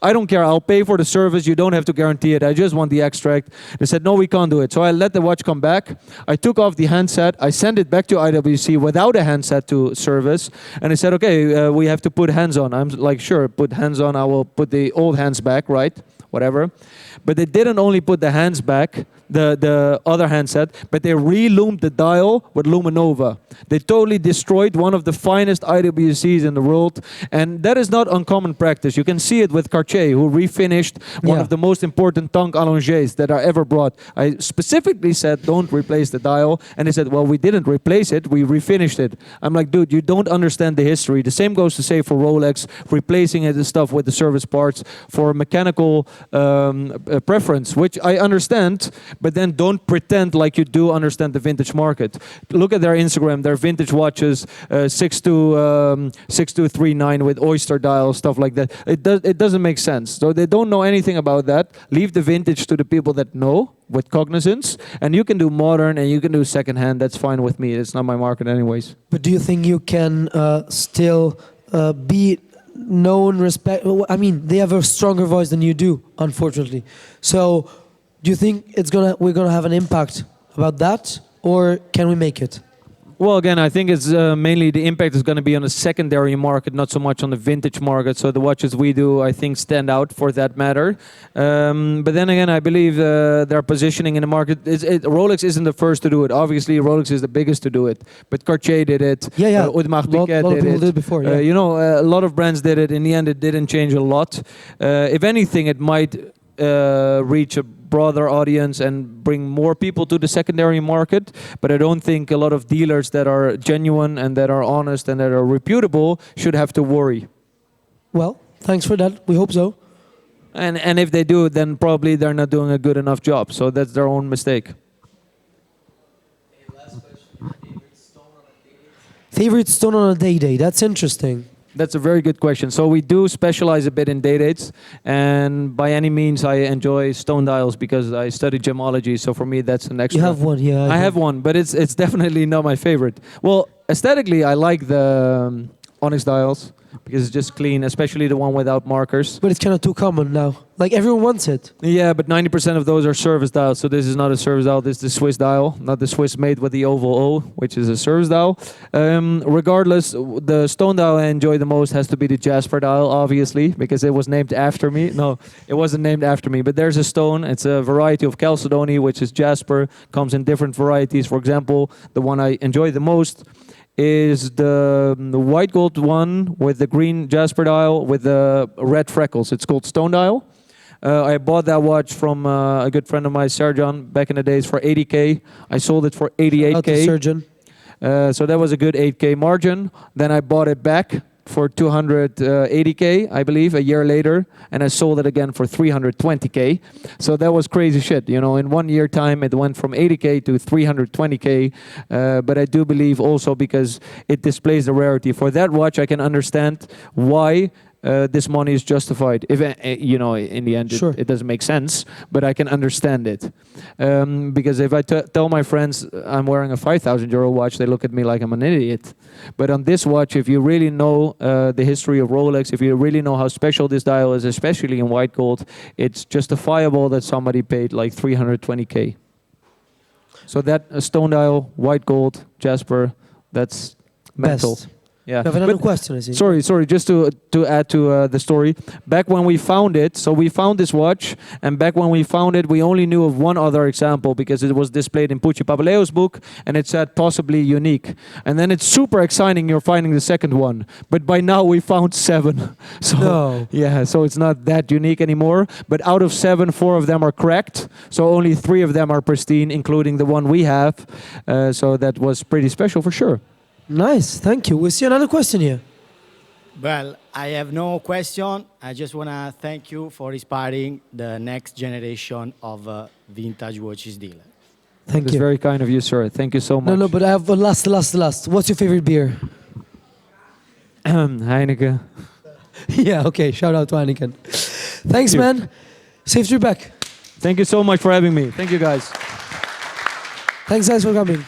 Speaker 2: I don't care, I'll pay for the service, you don't have to guarantee it, I just want the extract. They said, no, we can't do it. So I let the watch come back. I took off the handset, I sent it back to IWC without a handset to service. And they said, okay, we have to put hands on. I'm like, sure, put hands on. I will put the old hands back, right? Whatever. But they didn't only put the hands back, the other handset, but they re-loomed the dial with Luminova. They totally destroyed one of the finest IWCs in the world, and that is not uncommon practice. You can see it with Cartier, who refinished one of the most important Tank allongés that are ever brought. I specifically said, don't replace the dial, and they said, well, we didn't replace it, we refinished it. I'm like, dude, you don't understand the history. The same goes to say for Rolex, replacing it and stuff with the service parts, for mechanical preference, which I understand, but then don't pretend like you do understand the vintage market. Look at their Instagram, their vintage watches, 6239 with oyster dial, stuff like that. It doesn't make sense. So they don't know anything about that. Leave the vintage to the people that know with cognizance, and you can do modern and you can do secondhand. That's fine with me. It's not my market anyways.
Speaker 1: But do you think you can still be known, respect? I mean, they have a stronger voice than you do, unfortunately. So, do you think we're gonna have an impact about that, or can we make it?
Speaker 2: Well, again, I think it's mainly the impact is going to be on the secondary market, not so much on the vintage market. So the watches we do, I think, stand out for that matter. But then again, I believe their positioning in the market, Rolex isn't the first to do it. Obviously, Rolex is the biggest to do it. But Cartier did it.
Speaker 1: Yeah.
Speaker 2: Audemars
Speaker 1: Lot
Speaker 2: Piguet
Speaker 1: of
Speaker 2: did
Speaker 1: people
Speaker 2: it.
Speaker 1: did it before, yeah.
Speaker 2: A lot of brands did it. In the end, it didn't change a lot. If anything, it might reach a broader audience and bring more people to the secondary market, but I don't think a lot of dealers that are genuine and that are honest and that are reputable should have to worry.
Speaker 1: Well, thanks for that. We hope so.
Speaker 2: And if they do, then probably they're not doing a good enough job. So that's their own mistake.
Speaker 1: Favorite stone on a day? That's interesting.
Speaker 2: That's a very good question. So we do specialize a bit in day dates, and by any means I enjoy stone dials because I study gemology. So for me, that's an extra.
Speaker 1: You have one, yeah.
Speaker 2: I have one, but it's definitely not my favorite. Well, aesthetically, I like the onyx dials because it's just clean, especially the one without markers.
Speaker 1: But it's kind of too common now. Like everyone wants it.
Speaker 2: Yeah, but 90% of those are service dials. So this is not a service dial. This is the Swiss dial, not the Swiss made with the oval O, which is a service dial. Regardless, the stone dial I enjoy the most has to be the Jasper dial, obviously, because it was named after me. No, it wasn't named after me, but there's a stone. It's a variety of chalcedony, which is Jasper. Comes in different varieties. For example, the one I enjoy the most is the white gold one with the green Jasper dial with the red freckles. It's called stone dial. I bought that watch from a good friend of mine, Serjan, back in the days for 80K. I sold it for 88K.
Speaker 1: Surgeon.
Speaker 2: So that was a good 8K margin. Then I bought it back for 280K, I believe, a year later, and I sold it again for 320K. So that was crazy shit. You know, in 1 year time, it went from 80K to 320K. But I do believe also because it displays the rarity. For that watch, I can understand why this money is justified. If you know, in the end,
Speaker 1: Sure.
Speaker 2: it doesn't make sense, but I can understand it. Because if I tell my friends I'm wearing a 5,000 euro watch, they look at me like I'm an idiot. But on this watch, if you really know the history of Rolex, if you really know how special this dial is, especially in white gold, it's justifiable that somebody paid like 320K. So that stone dial, white gold, Jasper, that's mental.
Speaker 1: Best.
Speaker 2: Yeah.
Speaker 1: You have another
Speaker 2: But-
Speaker 1: question, I see.
Speaker 2: Sorry, just to add to the story. Back when we found it, so we found this watch, and back when we found it, we only knew of one other example because it was displayed in Pucci Papaleo's book, and it said possibly unique. And then it's super exciting you're finding the second one. But by now we found 7. So
Speaker 1: No.
Speaker 2: yeah, so it's not that unique anymore. But out of 7, 4 of them are cracked. So only 3 of them are pristine, including the one we have. So that was pretty special for sure.
Speaker 1: Nice, thank you. We see another question here.
Speaker 3: Well, I have no question. I just want to thank you for inspiring the next generation of vintage watches dealer.
Speaker 1: Thank
Speaker 2: It's
Speaker 1: you.
Speaker 2: very kind of you, sir. Thank you so much.
Speaker 1: No, but I have a last. What's your favorite beer?
Speaker 2: Heineken.
Speaker 1: Yeah, okay. Shout out to Heineken. Thanks,
Speaker 2: you.
Speaker 1: man. Safe trip back.
Speaker 2: Thank you so much for having me. Thank you, guys.
Speaker 1: Thanks, guys, for coming.